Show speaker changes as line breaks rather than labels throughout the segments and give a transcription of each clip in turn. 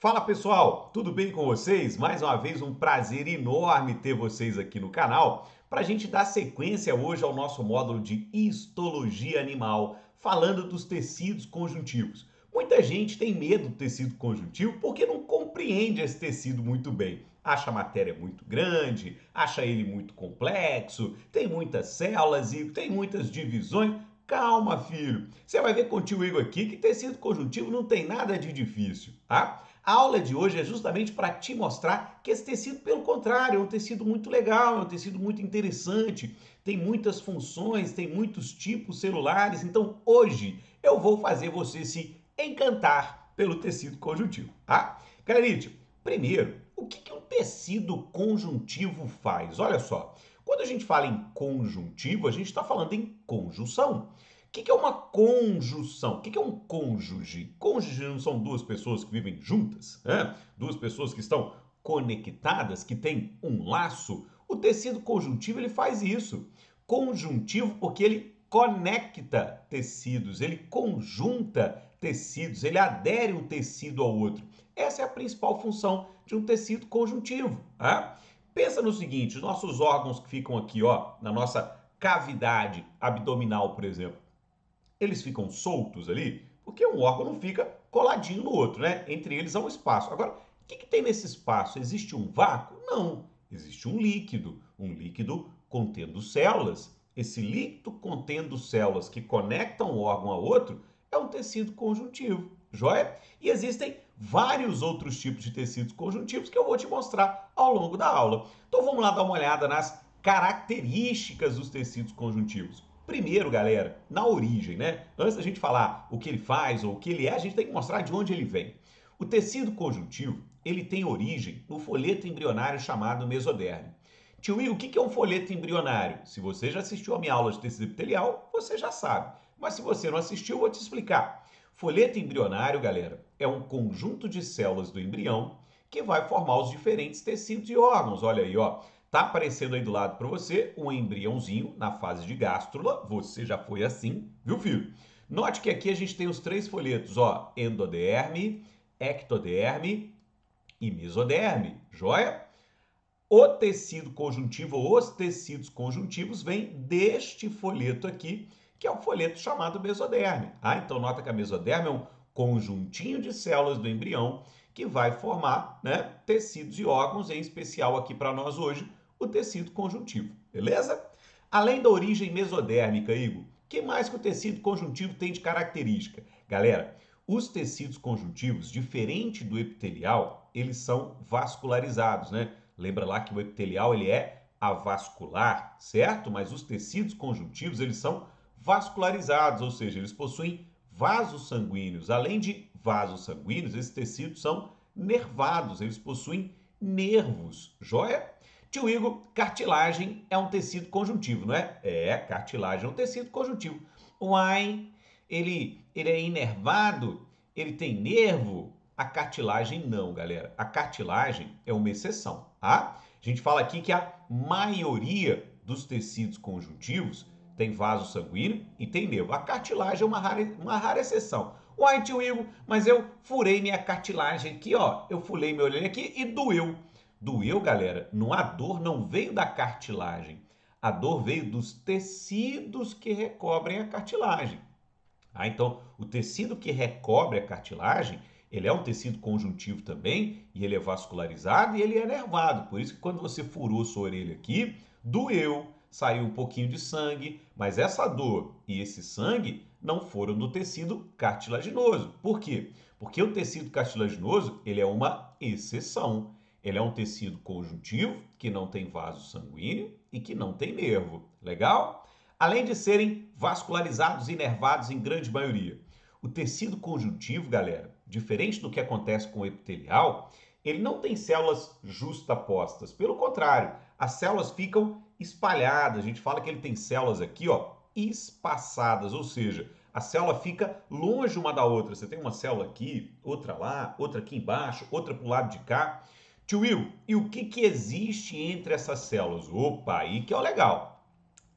Fala pessoal, tudo bem com vocês? Mais uma vez um prazer enorme ter vocês aqui no canal para a gente dar sequência hoje ao nosso módulo de histologia animal, falando dos tecidos conjuntivos. Muita gente tem medo do tecido conjuntivo porque não compreende esse tecido muito bem. Acha a matéria muito grande, acha ele muito complexo, tem muitas células e tem muitas divisões. Calma, filho. Você vai ver com o tio Igor aqui que tecido conjuntivo não tem nada de difícil, tá? A aula de hoje é justamente para te mostrar que esse tecido, pelo contrário, é um tecido muito legal, é um tecido muito interessante, tem muitas funções, tem muitos tipos celulares. Então, hoje eu vou fazer você se encantar pelo tecido conjuntivo, tá? Galerinha, primeiro, o que um tecido conjuntivo faz? Olha só, quando a gente fala em conjuntivo, a gente está falando em conjunção. O que é uma conjunção? O que é um cônjuge? Cônjuge não são duas pessoas que vivem juntas, né? Duas pessoas que estão conectadas, que têm um laço. O tecido conjuntivo ele faz isso. Conjuntivo porque ele conecta tecidos, ele conjunta tecidos, ele adere um tecido ao outro. Essa é a principal função de um tecido conjuntivo. Tá? Pensa no seguinte, os nossos órgãos que ficam aqui, ó, na nossa cavidade abdominal, por exemplo, eles ficam soltos ali, porque um órgão não fica coladinho no outro, né? Entre eles há um espaço. Agora, o que tem nesse espaço? Existe um vácuo? Não. Existe um líquido contendo células. Esse líquido contendo células que conectam um órgão a outro é um tecido conjuntivo, joia? E existem vários outros tipos de tecidos conjuntivos que eu vou te mostrar ao longo da aula. Então vamos lá dar uma olhada nas características dos tecidos conjuntivos. Primeiro, galera, na origem, né? Antes da gente falar o que ele faz ou o que ele é, a gente tem que mostrar de onde ele vem. O tecido conjuntivo, ele tem origem no folheto embrionário chamado mesoderme. Tio Will, o que é um folheto embrionário? Se você já assistiu a minha aula de tecido epitelial, você já sabe. Mas se você não assistiu, eu vou te explicar. Folheto embrionário, galera, é um conjunto de células do embrião que vai formar os diferentes tecidos e órgãos. Olha aí, ó. Tá aparecendo aí do lado para você um embriãozinho na fase de gástrula. Você já foi assim, viu, filho? Note que aqui a gente tem os três folhetos, ó, endoderme, ectoderme e mesoderme, joia? O tecido conjuntivo, os tecidos conjuntivos vêm deste folheto aqui, que é o folheto chamado mesoderme. Ah, então nota que a mesoderme é um conjuntinho de células do embrião que vai formar, né, tecidos e órgãos, em especial aqui para nós hoje, o tecido conjuntivo, beleza? Além da origem mesodérmica, Igor, o que mais que o tecido conjuntivo tem de característica? Galera, os tecidos conjuntivos, diferente do epitelial, eles são vascularizados, né? Lembra lá que o epitelial ele é avascular, certo? Mas os tecidos conjuntivos, eles são vascularizados, ou seja, eles possuem vasos sanguíneos. Além de vasos sanguíneos, esses tecidos são nervados, eles possuem nervos, joia? Tio Igor, cartilagem é um tecido conjuntivo, não é? É, cartilagem é um tecido conjuntivo. Uai, ele é inervado? Ele tem nervo? A cartilagem não, galera. A cartilagem é uma exceção, tá? A gente fala aqui que a maioria dos tecidos conjuntivos tem vaso sanguíneo e tem nervo. A cartilagem é uma rara exceção. Uai, tio Igor, mas eu furei minha cartilagem aqui, ó. Eu furei meu olho aqui e doeu. Doeu, galera, a dor não veio da cartilagem. A dor veio dos tecidos que recobrem a cartilagem. Ah, então, o tecido que recobre a cartilagem, ele é um tecido conjuntivo também, e ele é vascularizado e ele é nervado. Por isso que quando você furou sua orelha aqui, doeu, saiu um pouquinho de sangue, mas essa dor e esse sangue não foram do tecido cartilaginoso. Por quê? Porque o tecido cartilaginoso, ele é uma exceção. Ele é um tecido conjuntivo que não tem vaso sanguíneo e que não tem nervo. Legal? Além de serem vascularizados e inervados em grande maioria. O tecido conjuntivo, galera, diferente do que acontece com o epitelial, ele não tem células justapostas. Pelo contrário, as células ficam espalhadas. A gente fala que ele tem células aqui, ó, espaçadas, ou seja, a célula fica longe uma da outra. Você tem uma célula aqui, outra lá, outra aqui embaixo, outra para o lado de cá. Tio Will, e o que existe entre essas células? Opa, aí que é o legal.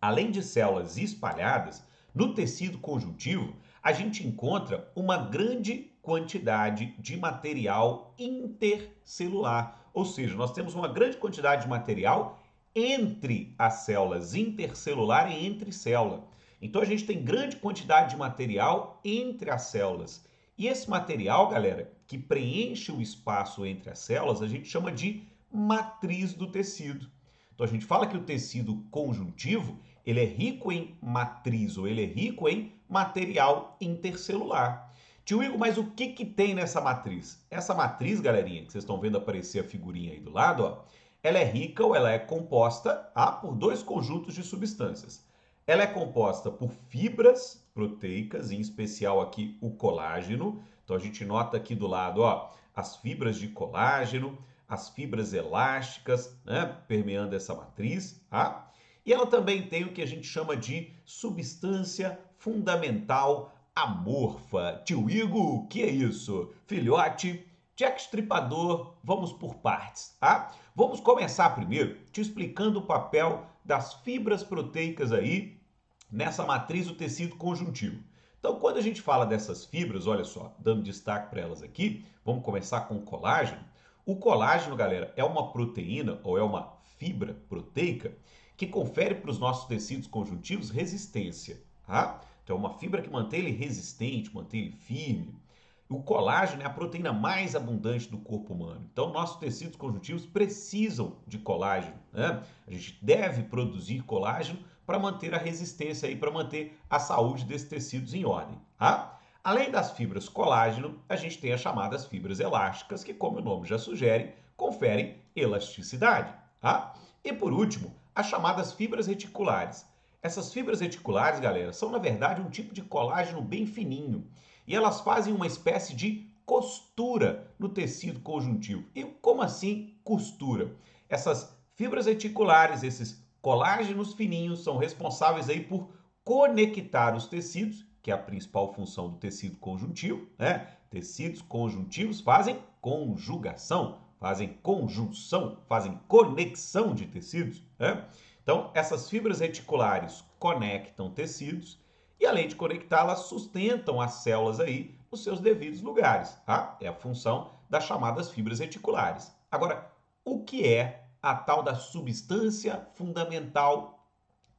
Além de células espalhadas, no tecido conjuntivo, a gente encontra uma grande quantidade de material intercelular. Ou seja, nós temos uma grande quantidade de material entre as células, intercelular e entre célula. Então a gente tem grande quantidade de material entre as células. E esse material, galera, que preenche o espaço entre as células, a gente chama de matriz do tecido. Então a gente fala que o tecido conjuntivo, ele é rico em matriz, ou ele é rico em material intercelular. Tio Igor, mas o que tem nessa matriz? Essa matriz, galerinha, que vocês estão vendo aparecer a figurinha aí do lado, ó, ela é rica ou ela é composta por dois conjuntos de substâncias. Ela é composta por fibras proteicas, em especial aqui o colágeno. Então a gente nota aqui do lado, ó, as fibras de colágeno, as fibras elásticas, né, permeando essa matriz, tá? E ela também tem o que a gente chama de substância fundamental amorfa. Tio Igor, o que é isso? Filhote, Jack Stripador, vamos por partes, tá? Vamos começar primeiro te explicando o papel das fibras proteicas aí nessa matriz do tecido conjuntivo. Então, quando a gente fala dessas fibras, olha só, dando destaque para elas aqui, vamos começar com o colágeno. O colágeno, galera, é uma proteína ou é uma fibra proteica que confere para os nossos tecidos conjuntivos resistência, tá? Então, é uma fibra que mantém ele resistente, mantém ele firme. O colágeno é a proteína mais abundante do corpo humano. Então, nossos tecidos conjuntivos precisam de colágeno, né? A gente deve produzir colágeno para manter a resistência e para manter a saúde desses tecidos em ordem, tá? Além das fibras colágeno, a gente tem as chamadas fibras elásticas, que, como o nome já sugere, conferem elasticidade, tá? E por último, as chamadas fibras reticulares. Essas fibras reticulares, galera, são na verdade um tipo de colágeno bem fininho e elas fazem uma espécie de costura no tecido conjuntivo. E como assim costura? Essas fibras reticulares, esses colágenos fininhos, são responsáveis aí por conectar os tecidos, que é a principal função do tecido conjuntivo, né? Tecidos conjuntivos fazem conjugação, fazem conjunção, fazem conexão de tecidos, né? Então, essas fibras reticulares conectam tecidos e, além de conectá-las, sustentam as células aí nos seus devidos lugares, tá? É a função das chamadas fibras reticulares. Agora, o que é a tal da substância fundamental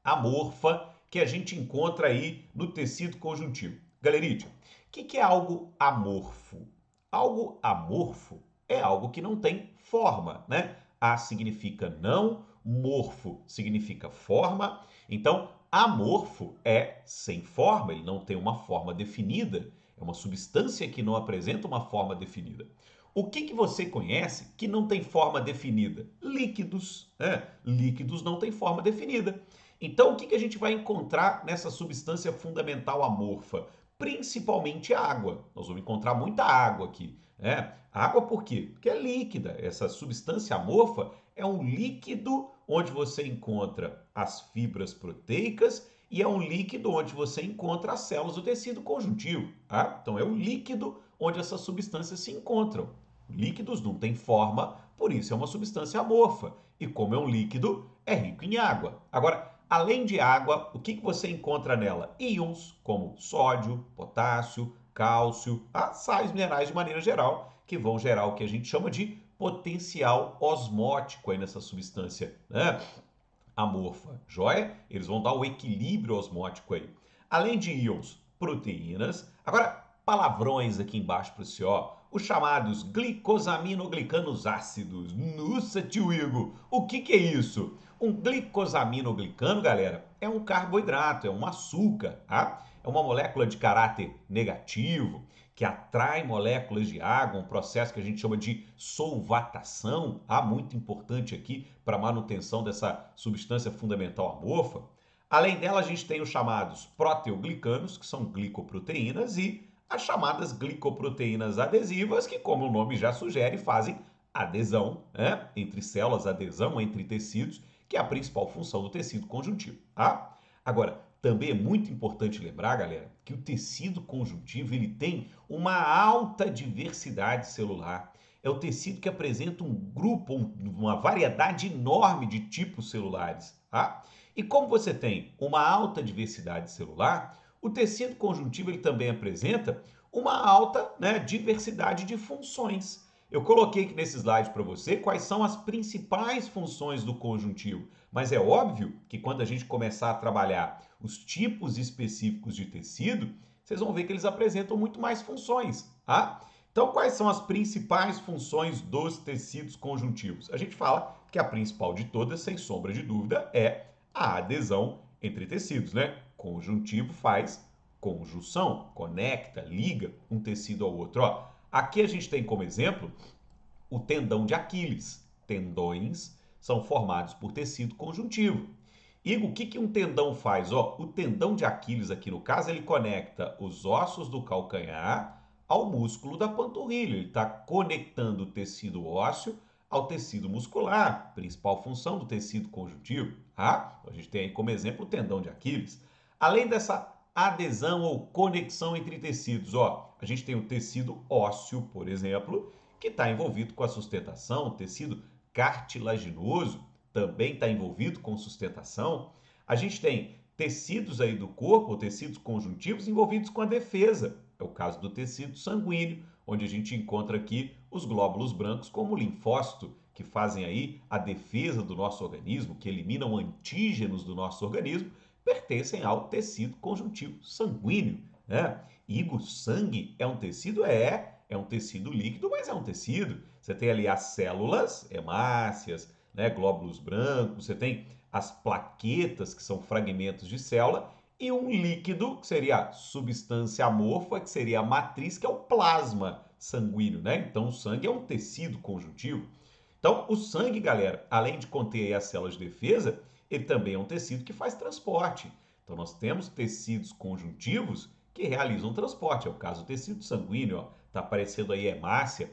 amorfa que a gente encontra aí no tecido conjuntivo? Galerite, o que é algo amorfo? Algo amorfo é algo que não tem forma, né? A significa não, morfo significa forma. Então, amorfo é sem forma, ele não tem uma forma definida, é uma substância que não apresenta uma forma definida. O que você conhece que não tem forma definida? Líquidos, né? Líquidos não têm forma definida. Então, o que a gente vai encontrar nessa substância fundamental amorfa? Principalmente a água. Nós vamos encontrar muita água aqui. Água por quê? Porque é líquida. Essa substância amorfa é um líquido onde você encontra as fibras proteicas e é um líquido onde você encontra as células do tecido conjuntivo. Tá? Então, é um líquido onde essas substâncias se encontram. Líquidos não têm forma, por isso é uma substância amorfa. E como é um líquido, é rico em água. Agora, além de água, o que você encontra nela? Íons, como sódio, potássio, cálcio, sais minerais de maneira geral, que vão gerar o que a gente chama de potencial osmótico aí nessa substância, né? Amorfa, joia? Eles vão dar o equilíbrio osmótico aí. Além de íons, proteínas. Agora, palavrões aqui embaixo para o senhor. Os chamados glicosaminoglicanos ácidos. Nossa, tio Igor, o que é isso? Um glicosaminoglicano, galera, é um carboidrato, é um açúcar, tá? É uma molécula de caráter negativo que atrai moléculas de água, um processo que a gente chama de solvatação, muito importante aqui para a manutenção dessa substância fundamental amorfa. Além dela, a gente tem os chamados proteoglicanos, que são glicoproteínas, e as chamadas glicoproteínas adesivas, que, como o nome já sugere, fazem adesão, né? Entre células, adesão entre tecidos, que é a principal função do tecido conjuntivo, tá? Agora, também é muito importante lembrar, galera, que o tecido conjuntivo ele tem uma alta diversidade celular. É o tecido que apresenta um grupo, uma variedade enorme de tipos celulares, tá? E como você tem uma alta diversidade celular, o tecido conjuntivo ele também apresenta uma alta, né, diversidade de funções. Eu coloquei aqui nesse slide para você quais são as principais funções do conjuntivo, mas é óbvio que quando a gente começar a trabalhar os tipos específicos de tecido, vocês vão ver que eles apresentam muito mais funções, tá? Então, quais são as principais funções dos tecidos conjuntivos? A gente fala que a principal de todas, sem sombra de dúvida, é a adesão entre tecidos, né? Conjuntivo faz conjunção, conecta, liga um tecido ao outro. Ó, aqui a gente tem como exemplo o tendão de Aquiles. Tendões são formados por tecido conjuntivo. E o que um tendão faz? Ó, o tendão de Aquiles, aqui no caso, ele conecta os ossos do calcanhar ao músculo da panturrilha. Ele está conectando o tecido ósseo ao tecido muscular, principal função do tecido conjuntivo. Tá? A gente tem aí como exemplo o tendão de Aquiles. Além dessa adesão ou conexão entre tecidos, ó, a gente tem o tecido ósseo, por exemplo, que está envolvido com a sustentação, o tecido cartilaginoso também está envolvido com sustentação. A gente tem tecidos aí do corpo, ou tecidos conjuntivos, envolvidos com a defesa. É o caso do tecido sanguíneo, onde a gente encontra aqui os glóbulos brancos como o linfócito, que fazem aí a defesa do nosso organismo, que eliminam antígenos do nosso organismo, pertencem ao tecido conjuntivo sanguíneo, né? E o sangue é um tecido? É um tecido líquido, mas é um tecido. Você tem ali as células hemácias, né, glóbulos brancos, você tem as plaquetas, que são fragmentos de célula, e um líquido, que seria a substância amorfa, que seria a matriz, que é o plasma sanguíneo, né? Então, o sangue é um tecido conjuntivo. Então, o sangue, galera, além de conter as células de defesa, ele também é um tecido que faz transporte. Então, nós temos tecidos conjuntivos que realizam transporte. É o caso do tecido sanguíneo, ó. Tá aparecendo aí a hemácia,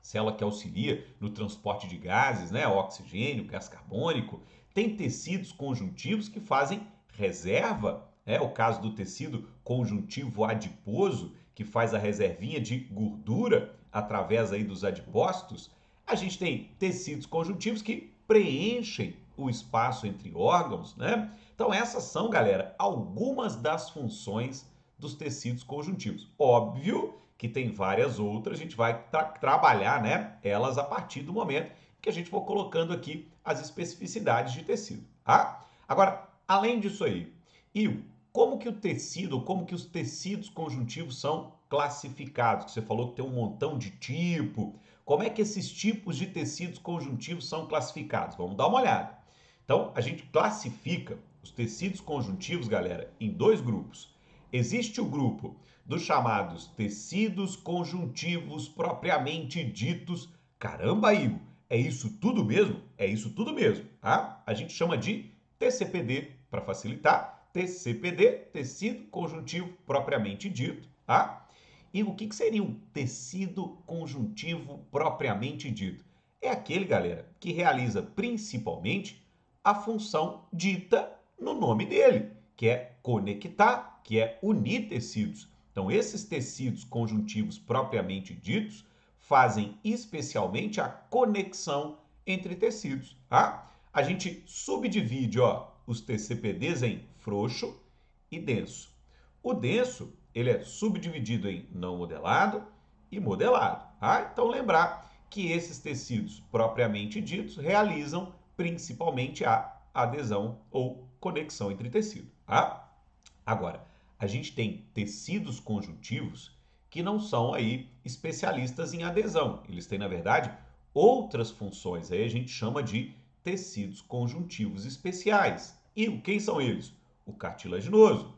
célula que auxilia no transporte de gases, né? Oxigênio, gás carbônico. Tem tecidos conjuntivos que fazem reserva, é o caso do tecido conjuntivo adiposo, que faz a reservinha de gordura através aí dos adipócitos. A gente tem tecidos conjuntivos que preenchem o espaço entre órgãos, né? Então essas são, galera, algumas das funções dos tecidos conjuntivos. Óbvio que tem várias outras, a gente vai trabalhar, né, elas a partir do momento que a gente for colocando aqui as especificidades de tecido, tá? Agora, além disso aí, e como que o tecido, como que os tecidos conjuntivos são classificados? Que você falou que tem um montão de tipo. Como é que esses tipos de tecidos conjuntivos são classificados? Vamos dar uma olhada. Então, a gente classifica os tecidos conjuntivos, galera, em dois grupos. Existe o grupo dos chamados tecidos conjuntivos propriamente ditos. Caramba, Igor, é isso tudo mesmo? É isso tudo mesmo, tá? A gente chama de TCPD, para facilitar, TCPD, tecido conjuntivo propriamente dito, tá? E o que seria um tecido conjuntivo propriamente dito? É aquele, galera, que realiza principalmente a função dita no nome dele, que é conectar, que é unir tecidos. Então, esses tecidos conjuntivos propriamente ditos fazem especialmente a conexão entre tecidos, tá? A gente subdivide, ó, os TCPDs em frouxo e denso. O denso, ele é subdividido em não modelado e modelado, tá? Então, lembrar que esses tecidos propriamente ditos realizam principalmente a adesão ou conexão entre tecido, tá? Agora, a gente tem tecidos conjuntivos que não são aí especialistas em adesão. Eles têm, na verdade, outras funções. Aí a gente chama de tecidos conjuntivos especiais. E quem são eles? O cartilaginoso.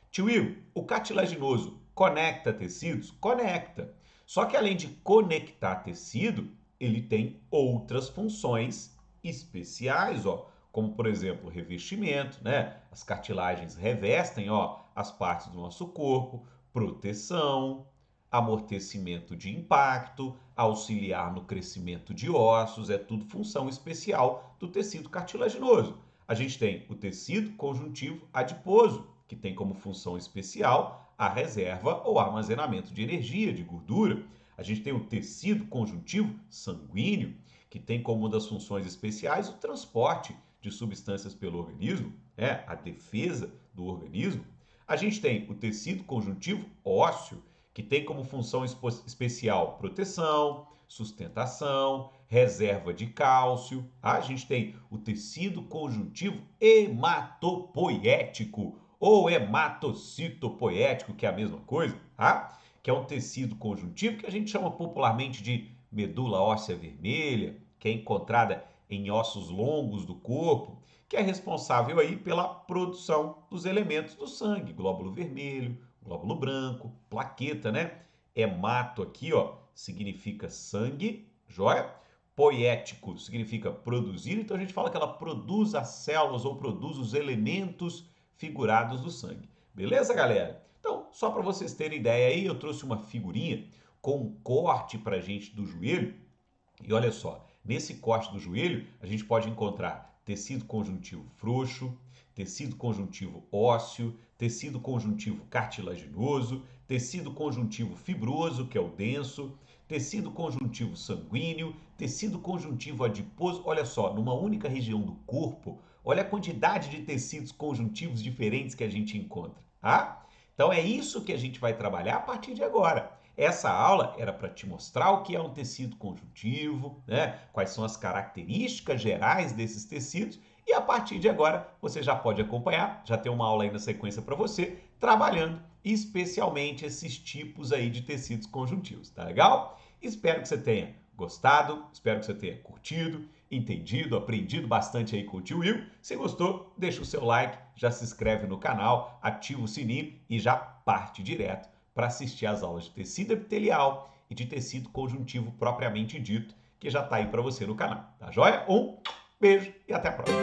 Tio Will, o cartilaginoso conecta tecidos? Conecta. Só que além de conectar tecido, ele tem outras funções especiais, ó, como por exemplo, revestimento, né? As cartilagens revestem, ó, as partes do nosso corpo, proteção, amortecimento de impacto, auxiliar no crescimento de ossos, é tudo função especial do tecido cartilaginoso. A gente tem o tecido conjuntivo adiposo, que tem como função especial a reserva ou armazenamento de energia, de gordura. A gente tem o tecido conjuntivo sanguíneo, que tem como uma das funções especiais o transporte de substâncias pelo organismo, a defesa do organismo. A gente tem o tecido conjuntivo ósseo, que tem como função especial proteção, sustentação, reserva de cálcio. A gente tem o tecido conjuntivo hematopoético ou hematocitopoético, que é a mesma coisa, tá? Que é um tecido conjuntivo que a gente chama popularmente de medula óssea vermelha, que é encontrada em ossos longos do corpo, que é responsável aí pela produção dos elementos do sangue, glóbulo vermelho, glóbulo branco, plaqueta, né? Hemato aqui, ó, significa sangue, joia? Poético significa produzir, então a gente fala que ela produz as células ou produz os elementos figurados do sangue. Beleza, galera? Então, só para vocês terem ideia aí, eu trouxe uma figurinha com um corte pra gente do joelho. E olha só, nesse corte do joelho, a gente pode encontrar tecido conjuntivo frouxo, tecido conjuntivo ósseo, tecido conjuntivo cartilaginoso, tecido conjuntivo fibroso, que é o denso, tecido conjuntivo sanguíneo, tecido conjuntivo adiposo. Olha só, numa única região do corpo, olha a quantidade de tecidos conjuntivos diferentes que a gente encontra, tá? Então é isso que a gente vai trabalhar a partir de agora. Essa aula era para te mostrar o que é um tecido conjuntivo, né? Quais são as características gerais desses tecidos, e a partir de agora você já pode acompanhar, já tem uma aula aí na sequência para você, trabalhando especialmente esses tipos aí de tecidos conjuntivos, tá legal? Espero que você tenha gostado, espero que você tenha curtido, entendido, aprendido bastante aí com o tio Will. Se gostou, deixa o seu like, já se inscreve no canal, ativa o sininho e já parte direto para assistir às aulas de tecido epitelial e de tecido conjuntivo propriamente dito, que já está aí para você no canal. Tá joia? Um beijo e até a próxima.